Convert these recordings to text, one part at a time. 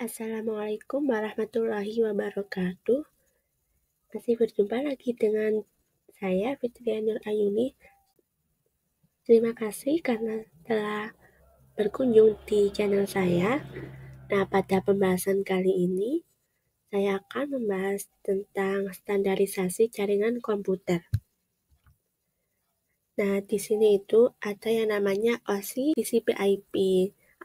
Assalamualaikum warahmatullahi wabarakatuh. Masih berjumpa lagi dengan saya, Fitria Nur Ayuni. Terima kasih karena telah berkunjung di channel saya. Nah, pada pembahasan kali ini, saya akan membahas tentang standarisasi jaringan komputer. Nah, di sini itu ada yang namanya OSI TCP/IP.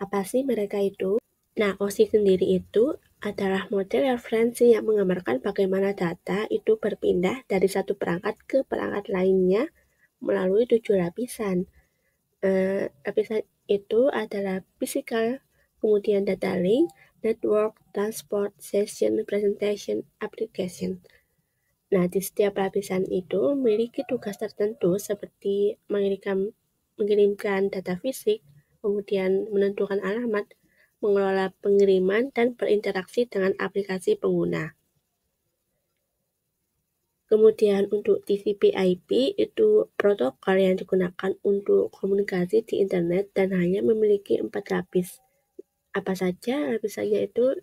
Apa sih mereka itu? Nah, OSI sendiri itu adalah model referensi yang menggambarkan bagaimana data itu berpindah dari satu perangkat ke perangkat lainnya melalui 7 lapisan. Lapisan itu adalah physical, kemudian data link, network, transport, session, presentation, application. Nah, di setiap lapisan itu memiliki tugas tertentu seperti mengirimkan data fisik, kemudian menentukan alamat, mengelola pengiriman, dan berinteraksi dengan aplikasi pengguna. Kemudian untuk TCP/IP itu protokol yang digunakan untuk komunikasi di internet dan hanya memiliki 4 lapis. Apa saja lapisannya itu?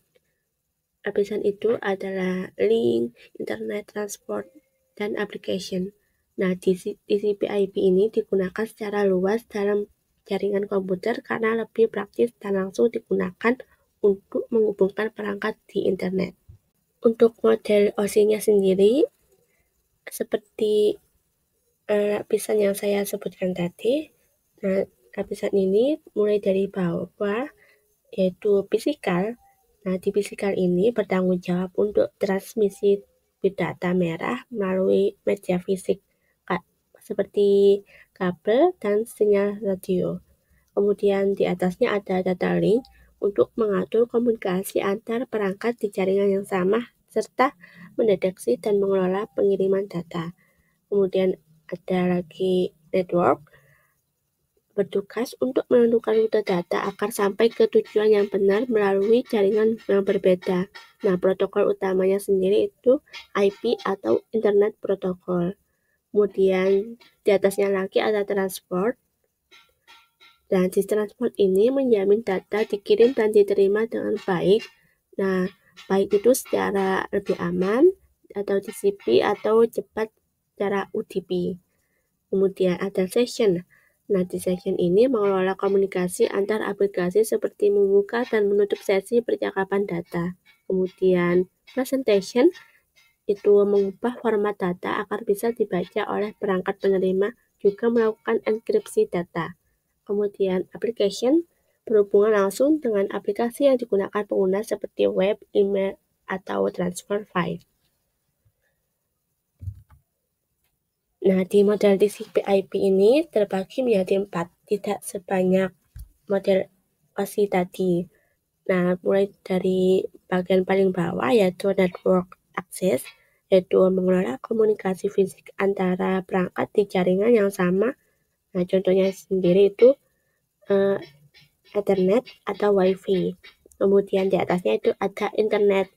Lapisan itu adalah link, internet, transport, dan application. Nah, TCP/IP ini digunakan secara luas dalam jaringan komputer karena lebih praktis dan langsung digunakan untuk menghubungkan perangkat di internet. Untuk model OSI-nya sendiri, seperti lapisan yang saya sebutkan tadi, nah, lapisan ini mulai dari bawah, yaitu fisikal. Nah, di fisikal ini bertanggung jawab untuk transmisi bit data merah melalui media fisik, seperti kabel dan sinyal radio. Kemudian di atasnya ada data link untuk mengatur komunikasi antar perangkat di jaringan yang sama, serta mendeteksi dan mengelola pengiriman data. Kemudian ada lagi network, bertugas untuk menentukan rute data agar sampai ke tujuan yang benar melalui jaringan yang berbeda. Nah, protokol utamanya sendiri itu IP atau Internet Protocol. Kemudian di atasnya lagi ada transport. Dan di transport ini menjamin data dikirim dan diterima dengan baik. Nah, baik itu secara lebih aman atau TCP atau cepat secara UDP. Kemudian ada session. Nah, di session ini mengelola komunikasi antar aplikasi seperti membuka dan menutup sesi percakapan data. Kemudian presentation itu mengubah format data agar bisa dibaca oleh perangkat penerima, juga melakukan enkripsi data. Kemudian application berhubungan langsung dengan aplikasi yang digunakan pengguna seperti web, email, atau transfer file. Nah, di model TCP/IP ini terbagi menjadi 4, tidak sebanyak model OSI tadi. Nah, mulai dari bagian paling bawah yaitu network access, yaitu mengelola komunikasi fisik antara perangkat di jaringan yang sama. Nah, contohnya sendiri itu Ethernet atau WiFi. Kemudian di atasnya itu ada internet.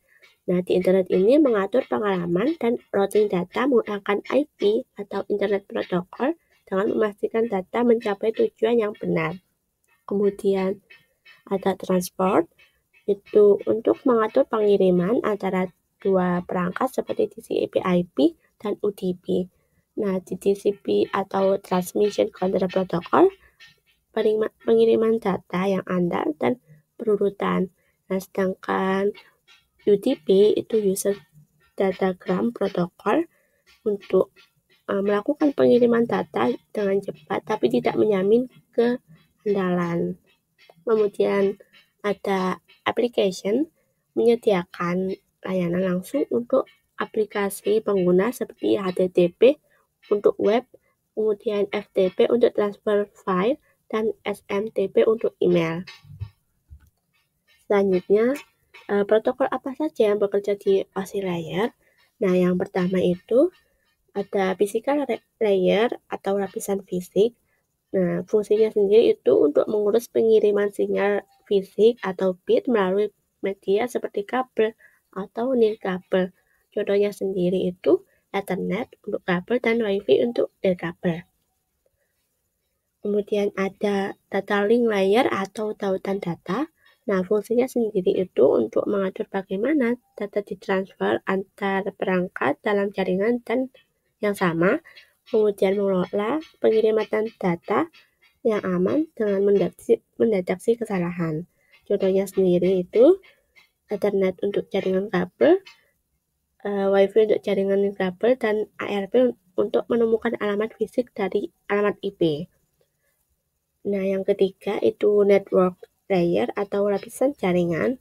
Nah, di internet ini mengatur pengalaman dan routing data menggunakan IP atau Internet Protocol dengan memastikan data mencapai tujuan yang benar. Kemudian ada transport, itu untuk mengatur pengiriman antara dua perangkat seperti TCP/IP dan UDP. Nah, di TCP atau Transmission Control Protocol, pengiriman data yang andal dan berurutan. Nah, sedangkan UDP itu User Datagram Protocol untuk melakukan pengiriman data dengan cepat tapi tidak menjamin keandalan. Kemudian ada application, menyediakan layanan langsung untuk aplikasi pengguna seperti HTTP untuk web, kemudian FTP untuk transfer file, dan SMTP untuk email. Selanjutnya, protokol apa saja yang bekerja di OSI layer? Nah, yang pertama itu ada physical layer atau lapisan fisik. Nah, fungsinya sendiri itu untuk mengurus pengiriman sinyal fisik atau bit melalui media seperti kabel atau nirkabel. Contohnya sendiri itu Ethernet untuk kabel dan WiFi untuk nirkabel. Kemudian ada data link layer atau tautan data. Nah, fungsinya sendiri itu untuk mengatur bagaimana data ditransfer antar perangkat dalam jaringan dan yang sama, kemudian mengelola pengiriman data yang aman dengan mendeteksi kesalahan. Contohnya sendiri itu Ethernet untuk jaringan kabel, WiFi untuk jaringan kabel, dan ARP untuk menemukan alamat fisik dari alamat IP. Nah, yang ketiga itu network layer atau lapisan jaringan.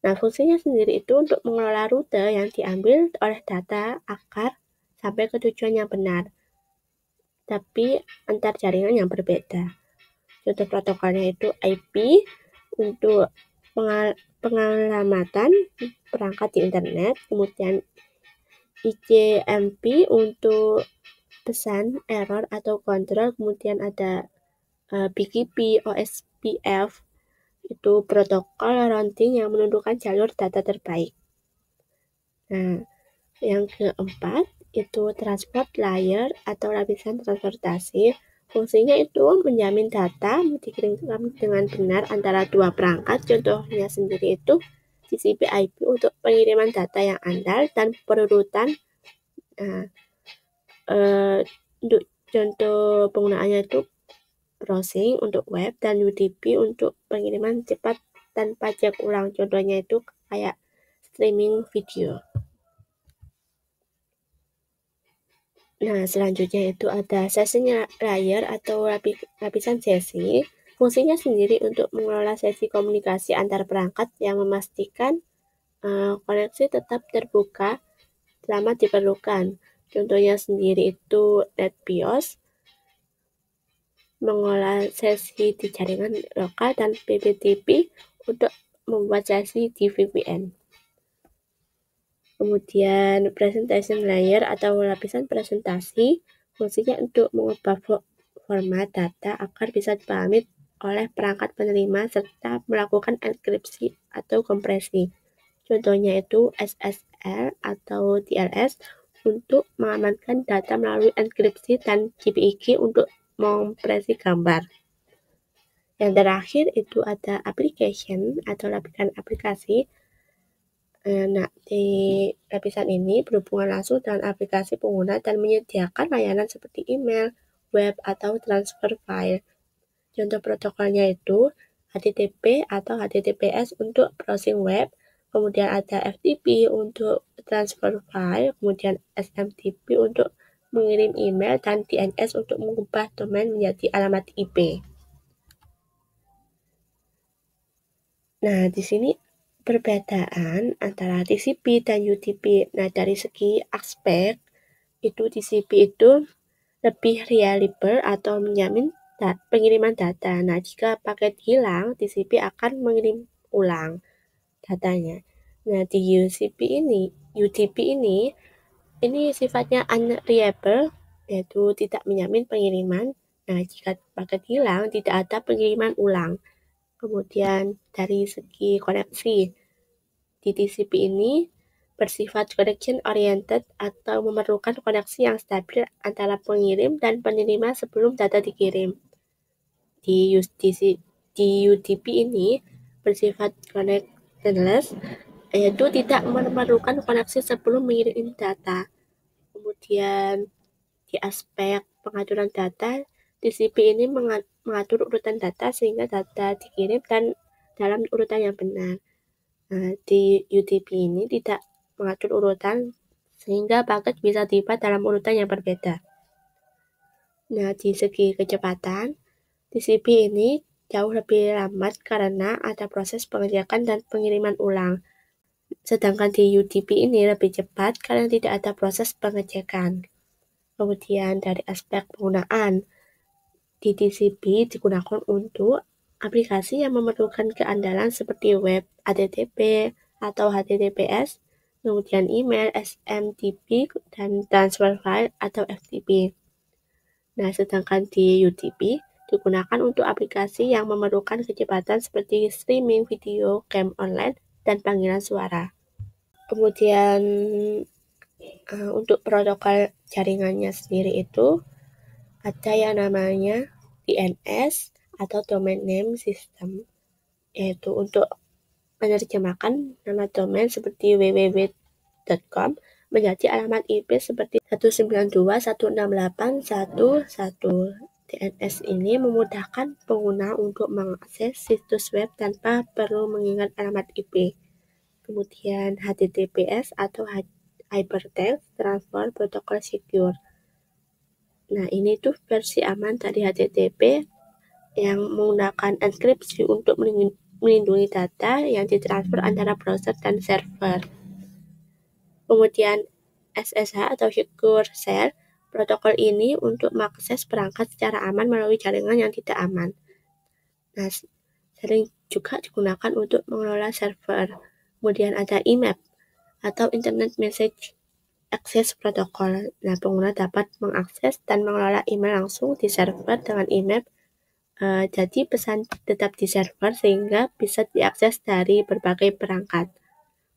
Nah, fungsinya sendiri itu untuk mengelola rute yang diambil oleh data agar sampai ke tujuan yang benar, tapi antar jaringan yang berbeda. Contoh protokolnya itu IP untuk pengalamatan perangkat di internet, kemudian ICMP untuk pesan, error, atau kontrol, kemudian ada BGP, OSPF, itu protokol routing yang menentukan jalur data terbaik. Nah, yang keempat itu transport layer atau lapisan transportasi. Fungsinya itu menjamin data dikirimkan dengan benar antara dua perangkat. Contohnya sendiri itu TCP IP untuk pengiriman data yang andal dan perurutan. Nah, untuk contoh penggunaannya itu browsing untuk web dan UDP untuk pengiriman cepat tanpa cek ulang. Contohnya itu kayak streaming video. Nah, selanjutnya itu ada sesinya layer atau lapisan sesi. Fungsinya sendiri untuk mengelola sesi komunikasi antar perangkat yang memastikan koneksi tetap terbuka selama diperlukan. Contohnya sendiri itu NetBIOS, mengolah sesi di jaringan lokal, dan BBTP untuk membuat sesi di VPN. Kemudian presentation layer atau lapisan presentasi, fungsinya untuk mengubah format data agar bisa dipahami oleh perangkat penerima serta melakukan enkripsi atau kompresi. Contohnya itu SSL atau TLS untuk mengamankan data melalui enkripsi dan JPEG untuk mengopresi gambar. Yang terakhir itu ada application atau lapisan aplikasi. Nah, di lapisan ini berhubungan langsung dengan aplikasi pengguna dan menyediakan layanan seperti email, web, atau transfer file. Contoh protokolnya itu HTTP atau HTTPS untuk browsing web, kemudian ada FTP untuk transfer file, kemudian SMTP untuk mengirim email, dan DNS untuk mengubah domain menjadi alamat IP. Nah, di sini perbedaan antara TCP dan UDP. Nah, dari segi aspek, itu TCP itu lebih reliable atau menjamin pengiriman data. Nah, jika paket hilang, TCP akan mengirim ulang datanya. Nah, di UDP ini sifatnya unreliable, yaitu tidak menjamin pengiriman. Nah, jika paket hilang, tidak ada pengiriman ulang. Kemudian dari segi koneksi, di TCP ini bersifat connection oriented atau memerlukan koneksi yang stabil antara pengirim dan penerima sebelum data dikirim. Di UDP ini bersifat connectionless, yaitu tidak memerlukan koneksi sebelum mengirim data. Kemudian di aspek pengaturan data, TCP ini mengatur urutan data sehingga data dikirim dan dalam urutan yang benar. Nah, di UDP ini tidak mengatur urutan sehingga paket bisa tiba dalam urutan yang berbeda. Nah, di segi kecepatan, TCP ini jauh lebih lambat karena ada proses pengecekan dan pengiriman ulang. Sedangkan di UDP ini lebih cepat karena tidak ada proses pengecekan. Kemudian dari aspek penggunaan, di TCP digunakan untuk aplikasi yang memerlukan keandalan seperti web, HTTP, atau HTTPS, kemudian email, SMTP, dan transfer file atau FTP. Nah, sedangkan di UDP digunakan untuk aplikasi yang memerlukan kecepatan seperti streaming video, game online, dan panggilan suara. Kemudian untuk protokol jaringannya sendiri itu ada yang namanya DNS atau Domain Name System. yaitu untuk menerjemahkan nama domain seperti www.com menjadi alamat IP seperti 192.168.1.1. DNS ini memudahkan pengguna untuk mengakses situs web tanpa perlu mengingat alamat IP. Kemudian HTTPS atau Hypertext Transfer Protocol Secure. Nah, ini tuh versi aman dari HTTP yang menggunakan enkripsi untuk melindungi data yang ditransfer antara browser dan server. Kemudian SSH atau Secure Shell, protokol ini untuk mengakses perangkat secara aman melalui jaringan yang tidak aman. Nah, sering juga digunakan untuk mengelola server. Kemudian ada IMAP atau Internet Message Access Protocol. Nah, pengguna dapat mengakses dan mengelola email langsung di server dengan IMAP. Jadi pesan tetap di server sehingga bisa diakses dari berbagai perangkat.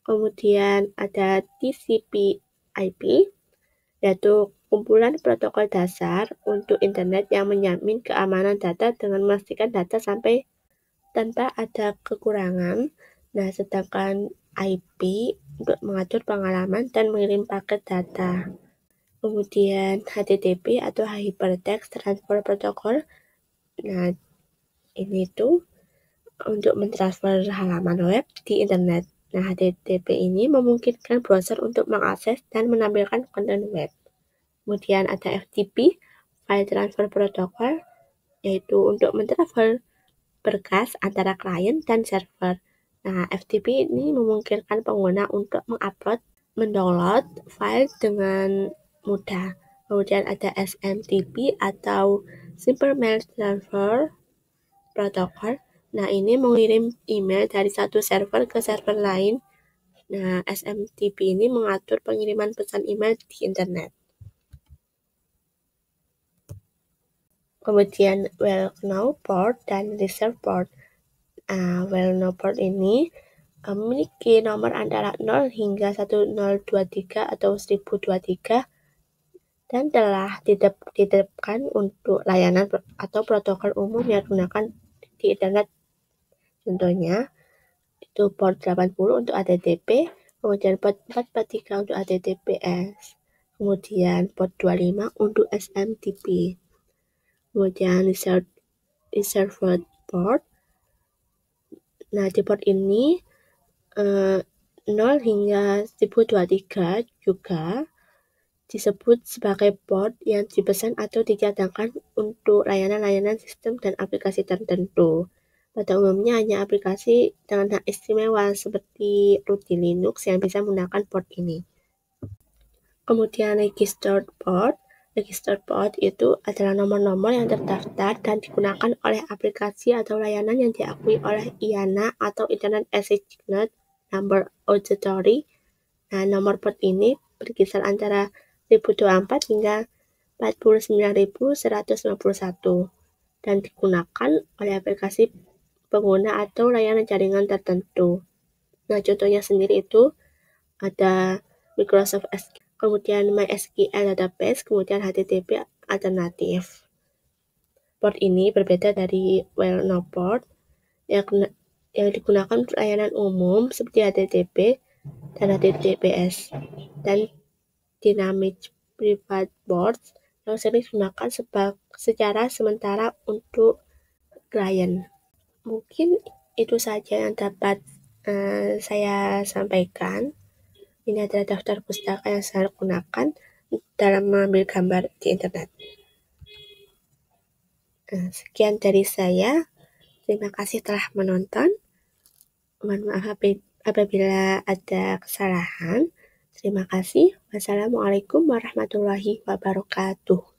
Kemudian ada TCP/IP, yaitu kumpulan protokol dasar untuk internet yang menjamin keamanan data dengan memastikan data sampai tanpa ada kekurangan. Nah, sedangkan IP untuk mengatur pengalaman dan mengirim paket data. Kemudian HTTP atau Hypertext Transfer Protocol. Nah, ini tuh untuk mentransfer halaman web di internet. Nah, HTTP ini memungkinkan browser untuk mengakses dan menampilkan konten web. Kemudian ada FTP, File Transfer Protocol, yaitu untuk mentransfer berkas antara klien dan server. Nah, FTP ini memungkinkan pengguna untuk mengupload, mendownload file dengan mudah. Kemudian ada SMTP atau Simple Mail Transfer Protocol. Nah, ini mengirim email dari satu server ke server lain. Nah, SMTP ini mengatur pengiriman pesan email di internet. Kemudian well-known port dan reserved port. Well-known port ini memiliki nomor antara 0 hingga 1023 atau 1023 dan telah ditetapkan untuk layanan atau protokol umum yang digunakan di internet. Contohnya, itu port 80 untuk HTTP, kemudian port 443 untuk HTTPS, kemudian port 25 untuk SMTP. Kemudian reserved port. Nah, di port ini 0 hingga 1023 juga disebut sebagai port yang dipesan atau dicadangkan untuk layanan-layanan sistem dan aplikasi tertentu. Pada umumnya hanya aplikasi dengan hak istimewa seperti root di Linux yang bisa menggunakan port ini. Kemudian registered port. Registered port itu adalah nomor-nomor yang terdaftar dan digunakan oleh aplikasi atau layanan yang diakui oleh IANA atau Internet Assigned Number Authority. Nah, nomor port ini berkisar antara 1024 hingga 49.151 dan digunakan oleh aplikasi pengguna atau layanan jaringan tertentu. Nah, contohnya sendiri itu ada Microsoft SQL, kemudian MySQL database, kemudian HTTP alternatif. Port ini berbeda dari well-known port yang digunakan untuk layanan umum seperti HTTP dan HTTPS dan dynamic private ports yang sering digunakan secara sementara untuk klien. Mungkin itu saja yang dapat saya sampaikan. Ini adalah daftar pustaka yang saya gunakan dalam mengambil gambar di internet. Sekian dari saya. Terima kasih telah menonton. Mohon maaf apabila ada kesalahan. Terima kasih. Wassalamualaikum warahmatullahi wabarakatuh.